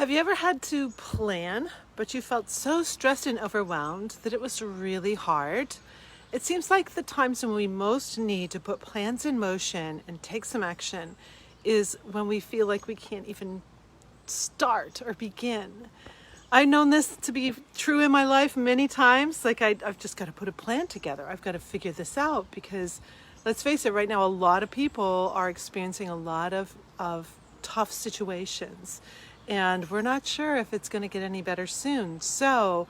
Have you ever had to plan, but you felt so stressed and overwhelmed that it was really hard? It seems like the times when we most need to put plans in motion and take some action is when we feel like we can't even start or begin. I've known this to be true in my life many times. Like I've just got to put a plan together. I've got to figure this out because let's face it, right now, a lot of people are experiencing a lot of tough situations. And we're not sure if it's going to get any better soon. So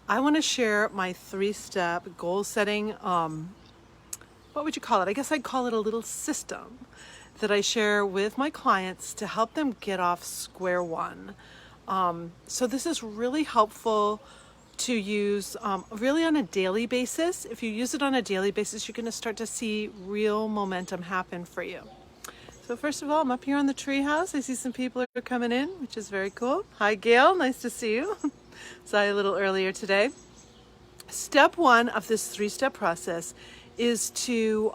I want to share my 3-step goal setting. What would you call it? I guess I'd call it a little system that I share with my clients to help them get off square one. So this is really helpful to use really on a daily basis. If you use it on a daily basis, you're going to start to see real momentum happen for you. So first of all, I'm up here on the treehouse. I see some people are coming in, which is very cool. Hi, Gail. Nice to see you. Saw you a little earlier today. Step 1 of this 3-step process is to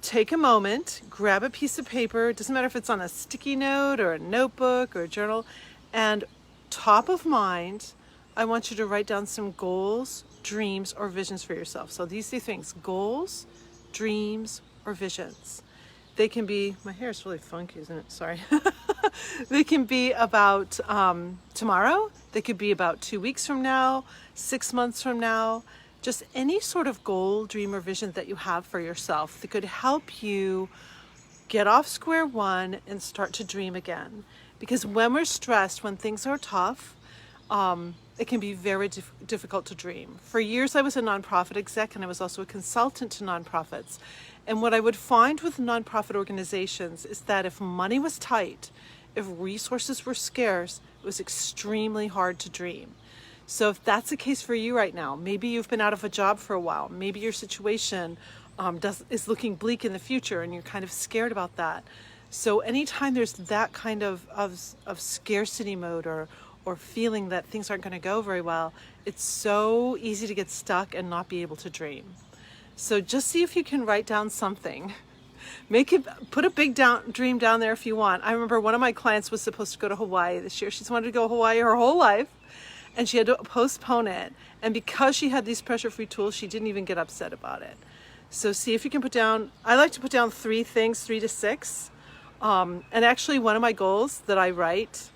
take a moment, grab a piece of paper. It doesn't matter if it's on a sticky note or a notebook or a journal. And top of mind, I want you to write down some goals, dreams, or visions for yourself. So these 3 things: goals, dreams, or visions. They can be, my hair is really funky, isn't it? Sorry. They can be about tomorrow. They could be about 2 weeks from now, 6 months from now. Just any sort of goal, dream, or vision that you have for yourself that could help you get off square one and start to dream again. Because when we're stressed, when things are tough, it can be very difficult to dream. For years, I was a nonprofit exec, and I was also a consultant to nonprofits. And what I would find with nonprofit organizations is that if money was tight, if resources were scarce, it was extremely hard to dream. So if that's the case for you right now, maybe you've been out of a job for a while, maybe your situation is looking bleak in the future and you're kind of scared about that. So anytime there's that kind of scarcity mode or feeling that things aren't going to go very well, it's so easy to get stuck and not be able to dream. So just see if you can write down something. Put a big dream down there if you want. I remember one of my clients was supposed to go to Hawaii this year. She's wanted to go to Hawaii her whole life, and she had to postpone it. And because she had these pressure-free tools, she didn't even get upset about it. So see if you can put down, I like to put down 3 things, 3 to 6. And actually one of my goals that I write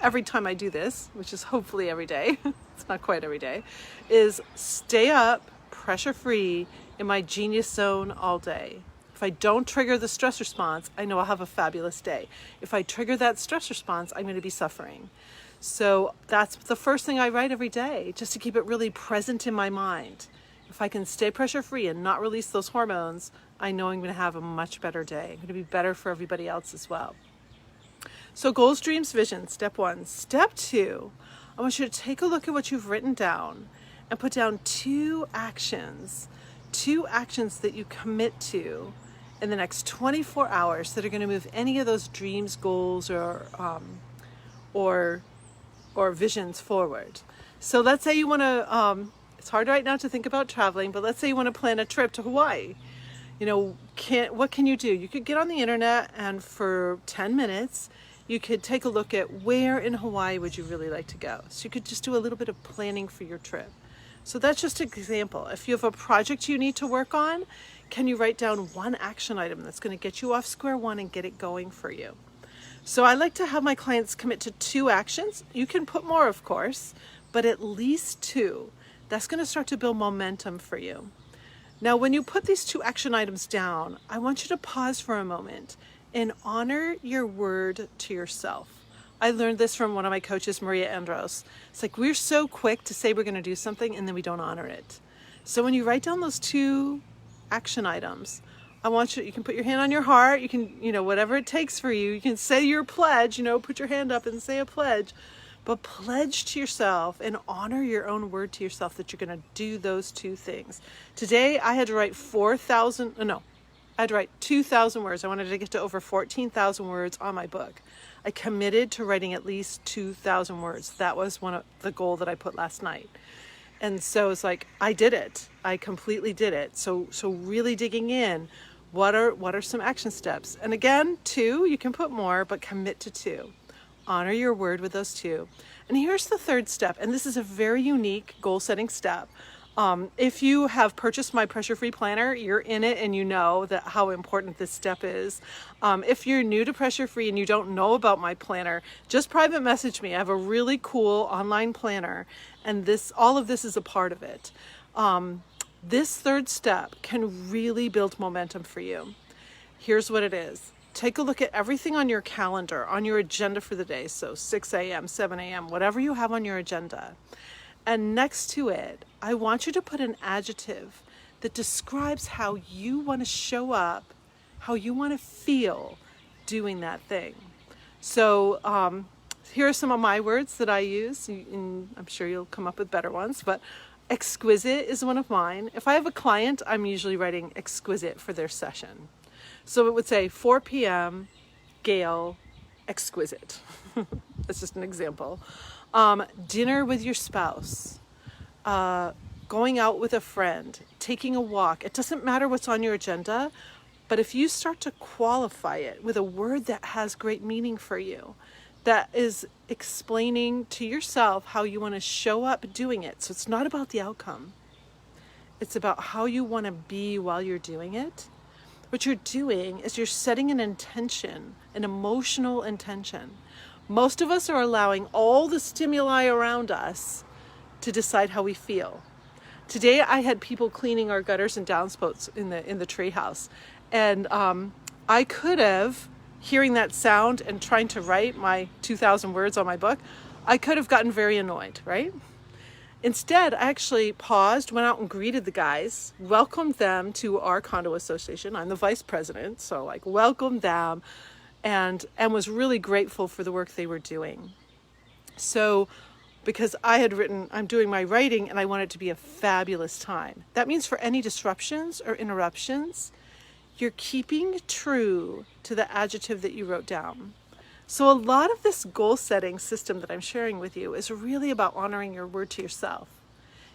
every time I do this, which is hopefully every day, it's not quite every day, is stay up pressure-free in my genius zone all day. If I don't trigger the stress response, I know I'll have a fabulous day. If I trigger that stress response, I'm going to be suffering. So that's the first thing I write every day, just to keep it really present in my mind. If I can stay pressure-free and not release those hormones, I know I'm going to have a much better day. I'm going to be better for everybody else as well. So goals, dreams, visions, step 1. Step 2, I want you to take a look at what you've written down and put down 2 actions that you commit to in the next 24 hours that are going to move any of those dreams, goals, or visions forward. So let's say you want to, it's hard right now to think about traveling, but let's say you want to plan a trip to Hawaii. You know, what can you do? You could get on the internet, and for 10 minutes, you could take a look at where in Hawaii would you really like to go. So you could just do a little bit of planning for your trip. So that's just an example. If you have a project you need to work on, can you write down 1 action item that's going to get you off square one and get it going for you? So I like to have my clients commit to 2 actions. You can put more, of course, but at least 2. That's going to start to build momentum for you. Now, when you put these 2 action items down, I want you to pause for a moment and honor your word to yourself. I learned this from one of my coaches, Maria Andros. It's like we're so quick to say we're going to do something and then we don't honor it. So when you write down those 2 action items, I want you can put your hand on your heart. You can, whatever it takes for you. You can say your pledge, put your hand up and say a pledge. But pledge to yourself and honor your own word to yourself that you're going to do those 2 things. Today, I had to write 2,000 words. I wanted to get to over 14,000 words on my book. I committed to writing at least 2,000 words. That was one of the goal that I put last night. And so it's like, I did it. I completely did it. So really digging in, what are some action steps? And again, 2, you can put more, but commit to 2. honor your word with those two. And here's the third step, and this is a very unique goal-setting step. If you have purchased my pressure-free planner, you're in it and you know that how important this step is. If you're new to pressure-free and you don't know about my planner, just private message me. I have a really cool online planner, and all of this is a part of it. This third step can really build momentum for you. Here's what it is. Take a look at everything on your calendar, on your agenda for the day. So 6 a.m., 7 a.m., whatever you have on your agenda. And next to it, I want you to put an adjective that describes how you want to show up, how you want to feel doing that thing. So here are some of my words that I use, and I'm sure you'll come up with better ones, but exquisite is one of mine. If I have a client, I'm usually writing exquisite for their session. So it would say 4 p.m., Gail, exquisite. That's just an example. Dinner with your spouse, going out with a friend, taking a walk. It doesn't matter what's on your agenda, but if you start to qualify it with a word that has great meaning for you, that is explaining to yourself how you want to show up doing it. So it's not about the outcome. It's about how you want to be while you're doing it. What you're doing is you're setting an intention, an emotional intention. Most of us are allowing all the stimuli around us to decide how we feel. Today I had people cleaning our gutters and downspouts in the tree house, and I could have, hearing that sound and trying to write my 2,000 words on my book, I could have gotten very annoyed, right? Instead, I actually paused, went out and greeted the guys, welcomed them to our condo association. I'm the vice president, so welcomed them and was really grateful for the work they were doing. So because I had written, I'm doing my writing and I want it to be a fabulous time. That means for any disruptions or interruptions, you're keeping true to the adjective that you wrote down. So a lot of this goal setting system that I'm sharing with you is really about honoring your word to yourself.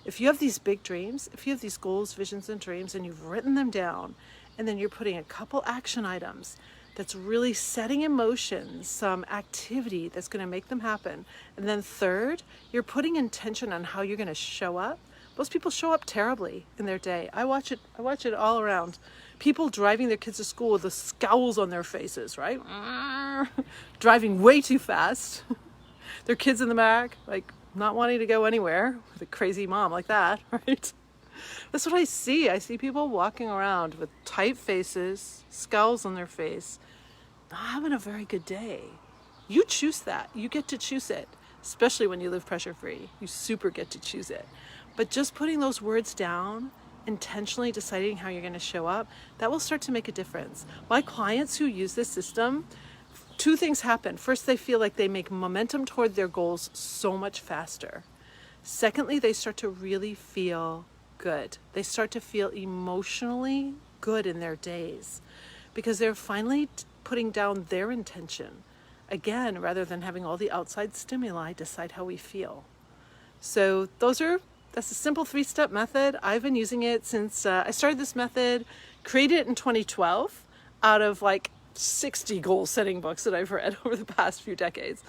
If you have these big dreams, if you have these goals, visions, and dreams, and you've written them down, and then you're putting a couple action items that's really setting in motion some activity that's going to make them happen. And then third, you're putting intention on how you're going to show up. Most people show up terribly in their day. I watch it all around. People driving their kids to school with the scowls on their faces, right? Driving way too fast. Their kids in the back, not wanting to go anywhere with a crazy mom like that, right? That's what I see. I see people walking around with tight faces, scowls on their face, not having a very good day. You choose that. You get to choose it, especially when you live pressure-free. You super get to choose it. But just putting those words down, intentionally deciding how you're going to show up, that will start to make a difference. My clients who use this system, two things happen. First, they feel like they make momentum toward their goals so much faster. Secondly, they start to really feel good. They start to feel emotionally good in their days because they're finally putting down their intention. Again, rather than having all the outside stimuli decide how we feel. So that's a simple 3-step method. I've been using it since I started this method, created it in 2012 out of 60 goal setting books that I've read over the past few decades.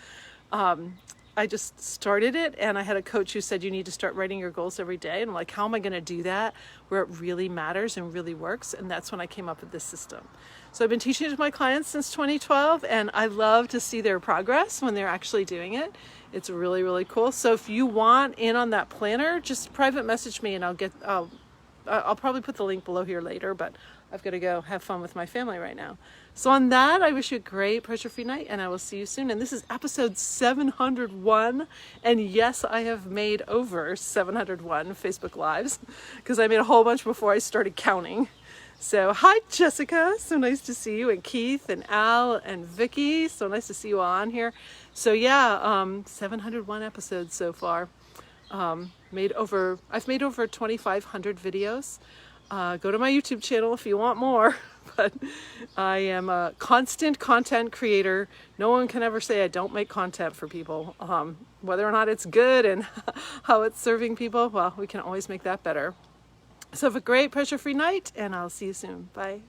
I just started it and I had a coach who said, you need to start writing your goals every day. And I'm like, how am I going to do that where it really matters and really works? And that's when I came up with this system. So I've been teaching it to my clients since 2012 and I love to see their progress when they're actually doing it. It's really, really cool. So if you want in on that planner, just private message me and I'll probably put the link below here later, but I've got to go have fun with my family right now. So on that, I wish you a great pressure-free night and I will see you soon. And this is episode 701. And yes, I have made over 701 Facebook Lives because I made a whole bunch before I started counting. So hi, Jessica. So nice to see you. And Keith and Al and Vicky. So nice to see you all on here. So yeah, 701 episodes so far. I've made over 2,500 videos. Go to my YouTube channel if you want more, but I am a constant content creator. No one can ever say I don't make content for people. Whether or not it's good and how it's serving people, well, we can always make that better. So have a great pressure-free night and I'll see you soon. Bye.